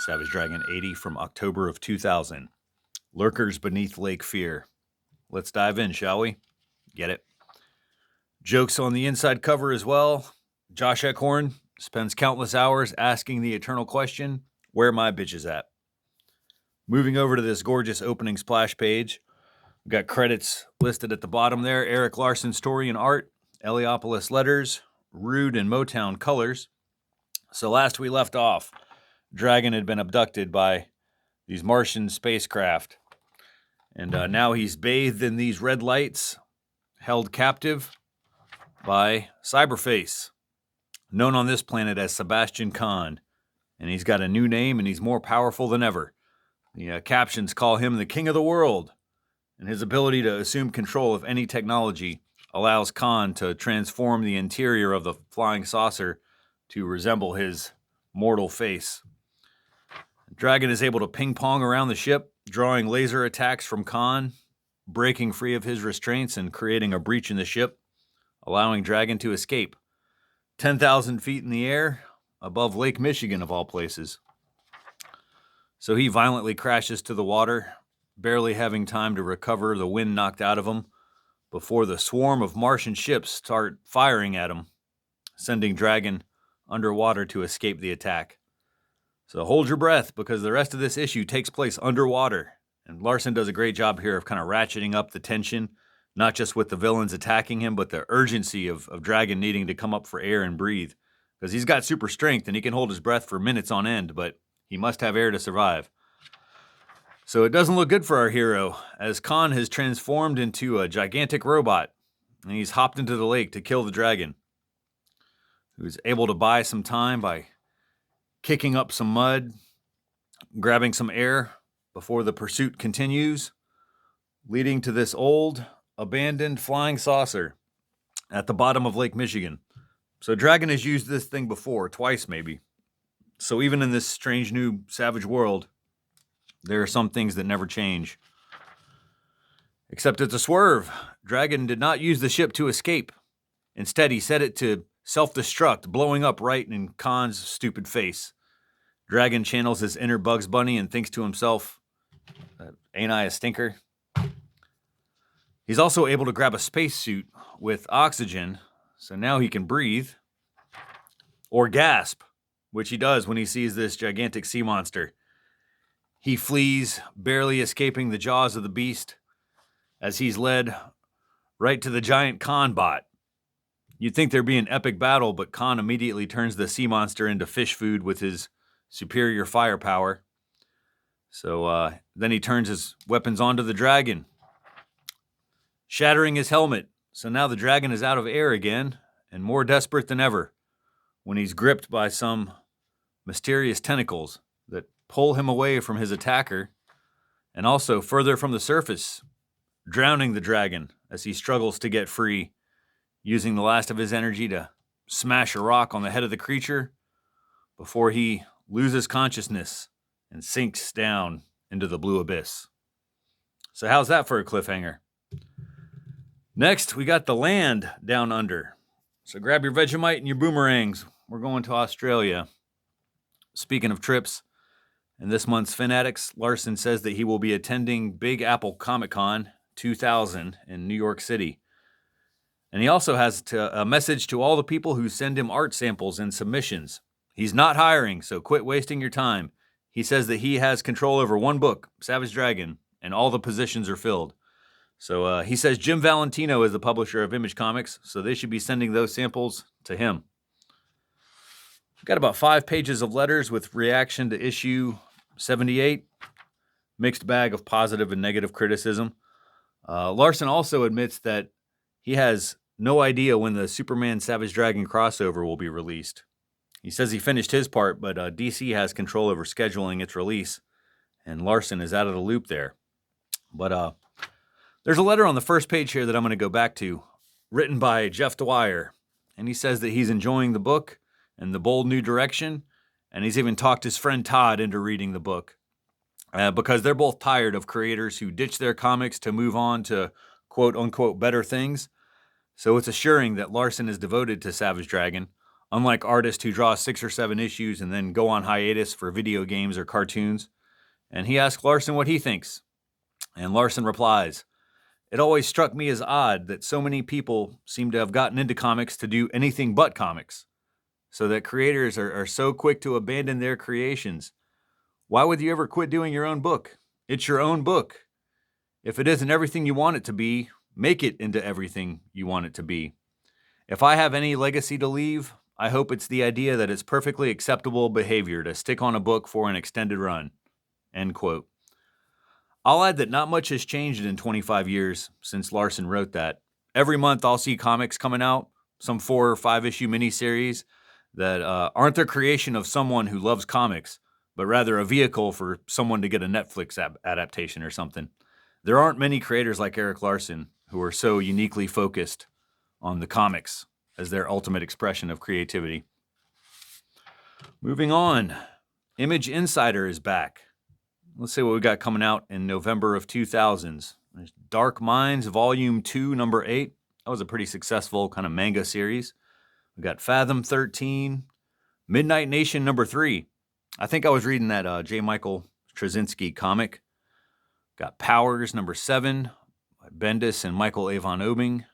Savage Dragon 80 from October of 2000. Lurkers Beneath Lake Fear. Let's dive in, shall we? Get it? Jokes on the inside cover as well. Josh Eckhorn spends countless hours asking the eternal question, where my bitches at? Moving over to this gorgeous opening splash page, we've got credits listed at the bottom there. Eric Larson, story and art. Heliopolis letters. Rude and Motown colors. So last we left off, Dragon had been abducted by these Martian spacecraft. And now he's bathed in these red lights, held captive by Cyberface, known on this planet as Sebastian Khan. And he's got a new name, and he's more powerful than ever. The captions call him the king of the world. And his ability to assume control of any technology allows Khan to transform the interior of the flying saucer to resemble his mortal face. Dragon is able to ping-pong around the ship, drawing laser attacks from Khan, breaking free of his restraints and creating a breach in the ship, allowing Dragon to escape. 10,000 feet in the air, above Lake Michigan of all places. So he violently crashes to the water, barely having time to recover the wind knocked out of him, before the swarm of Martian ships start firing at him, sending Dragon underwater to escape the attack. So hold your breath, because the rest of this issue takes place underwater. And Larson does a great job here of kind of ratcheting up the tension, not just with the villains attacking him, but the urgency of Dragon needing to come up for air and breathe. Because he's got super strength and he can hold his breath for minutes on end, but he must have air to survive. So it doesn't look good for our hero, as Khan has transformed into a gigantic robot, and he's hopped into the lake to kill the dragon, who's able to buy some time by kicking up some mud, grabbing some air before the pursuit continues, leading to this old, abandoned flying saucer at the bottom of Lake Michigan. So Dragon has used this thing before, twice maybe. So even in this strange new savage world, there are some things that never change. Except it's a swerve. Dragon did not use the ship to escape. Instead, he set it to self-destruct, blowing up right in Khan's stupid face. Dragon channels his inner Bugs Bunny and thinks to himself, ain't I a stinker? He's also able to grab a spacesuit with oxygen, so now he can breathe. Or gasp, which he does when he sees this gigantic sea monster. He flees, barely escaping the jaws of the beast, as he's led right to the giant Khan bot. You'd think there'd be an epic battle, but Khan immediately turns the sea monster into fish food with his superior firepower. So then he turns his weapons onto the dragon, shattering his helmet. So now the dragon is out of air again, and more desperate than ever, when he's gripped by some mysterious tentacles that pull him away from his attacker, and also further from the surface, drowning the dragon as he struggles to get free, using the last of his energy to smash a rock on the head of the creature before he loses consciousness and sinks down into the blue abyss. So how's that for a cliffhanger? Next, we got the land down under. So grab your Vegemite and your boomerangs. We're going to Australia. Speaking of trips, in this month's Fanatics, Larson says that he will be attending Big Apple Comic-Con 2000 in New York City. And he also has a message to all the people who send him art samples and submissions. He's not hiring, so quit wasting your time. He says that he has control over one book, Savage Dragon, and all the positions are filled. So he says Jim Valentino is the publisher of Image Comics, so they should be sending those samples to him. We've got about 5 pages of letters with reaction to issue 78. Mixed bag of positive and negative criticism. Larson also admits that he has no idea when the Superman Savage Dragon crossover will be released. He says he finished his part, but DC has control over scheduling its release, and Larson is out of the loop there. But there's a letter on the first page here that I'm going to go back to, written by Jeff Dwyer, and he says that he's enjoying the book and the bold new direction, and he's even talked his friend Todd into reading the book, because they're both tired of creators who ditch their comics to move on to quote-unquote better things. So it's assuring that Larson is devoted to Savage Dragon, unlike artists who draw 6 or 7 issues and then go on hiatus for video games or cartoons. And he asked Larsen what he thinks. And Larsen replies, "It always struck me as odd that so many people seem to have gotten into comics to do anything but comics, so that creators are so quick to abandon their creations. Why would you ever quit doing your own book? It's your own book. If it isn't everything you want it to be, make it into everything you want it to be. If I have any legacy to leave, I hope it's the idea that it's perfectly acceptable behavior to stick on a book for an extended run." End quote. I'll add that not much has changed in 25 years since Larsen wrote that. Every month I'll see comics coming out, some 4 or 5 issue miniseries that aren't the creation of someone who loves comics, but rather a vehicle for someone to get a Netflix adaptation or something. There aren't many creators like Erik Larsen who are so uniquely focused on the comics as their ultimate expression of creativity. Moving on, Image Insider is back. Let's see what we got coming out in November of 2000s. There's Dark Minds Volume 2, number 8. That was a pretty successful kind of manga series. We got Fathom 13, Midnight Nation number 3. I think I was reading that J. Michael Straczynski comic. Got Powers number 7, by Bendis and Michael Avon Oeming.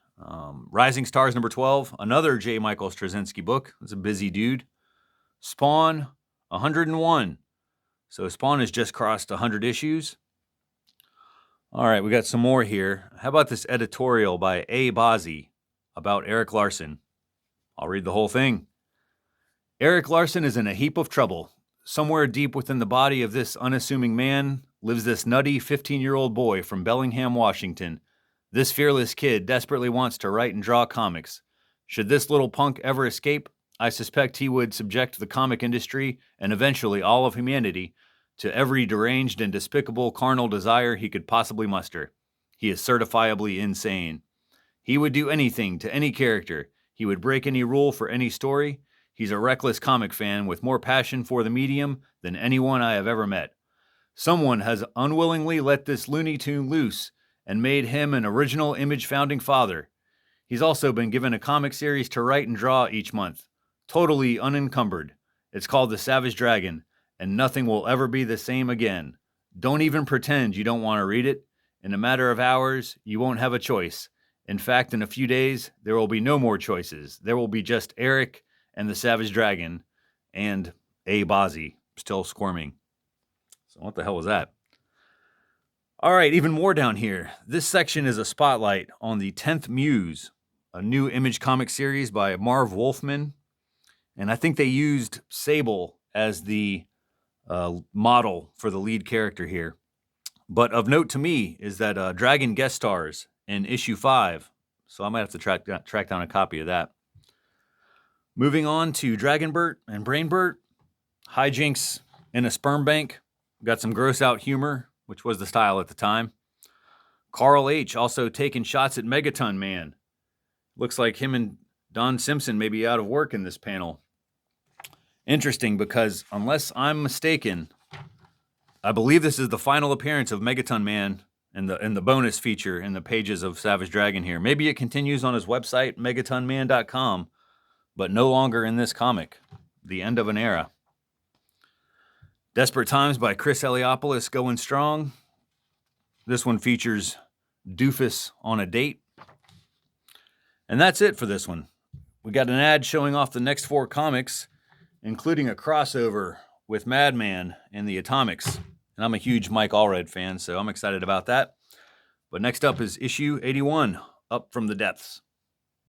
Rising Stars number 12, another J. Michael Straczynski book. It's a busy dude. Spawn 101. So Spawn has just crossed 100 issues. All right, we got some more here. How about this editorial by A. Bazzi about Erik Larsen? I'll read the whole thing. Erik Larsen is in a heap of trouble. Somewhere deep within the body of this unassuming man lives this nutty 15-year-old boy from Bellingham, Washington. This fearless kid desperately wants to write and draw comics. Should this little punk ever escape, I suspect he would subject the comic industry and eventually all of humanity to every deranged and despicable carnal desire he could possibly muster. He is certifiably insane. He would do anything to any character. He would break any rule for any story. He's a reckless comic fan with more passion for the medium than anyone I have ever met. Someone has unwillingly let this Looney Tune loose and made him an original Image founding father. He's also been given a comic series to write and draw each month, totally unencumbered. It's called The Savage Dragon, and nothing will ever be the same again. Don't even pretend you don't want to read it. In a matter of hours, you won't have a choice. In fact, in a few days, there will be no more choices. There will be just Erik and The Savage Dragon and A. Bazzi still squirming. So what the hell was that? All right, even more down here. This section is a spotlight on the 10th Muse, a new Image comic series by Marv Wolfman. And I think they used Sable as the model for the lead character here. But of note to me is that Dragon guest stars in issue 5. So I might have to track down a copy of that. Moving on to Dragonbert and Brainbert. Hijinks in a sperm bank. Got some gross out humor, which was the style at the time. Carl H. also taking shots at Megaton Man. Looks like him and Don Simpson may be out of work in this panel. Interesting, because unless I'm mistaken, I believe this is the final appearance of Megaton Man in the bonus feature in the pages of Savage Dragon here. Maybe it continues on his website, megatonman.com, but no longer in this comic. The end of an era. Desperate Times by Chris Eliopoulos going strong. This one features Doofus on a date. And that's it for this one. We got an ad showing off the next 4 comics, including a crossover with Madman and the Atomics. And I'm a huge Mike Allred fan, so I'm excited about that. But next up is issue 81, Up from the Depths.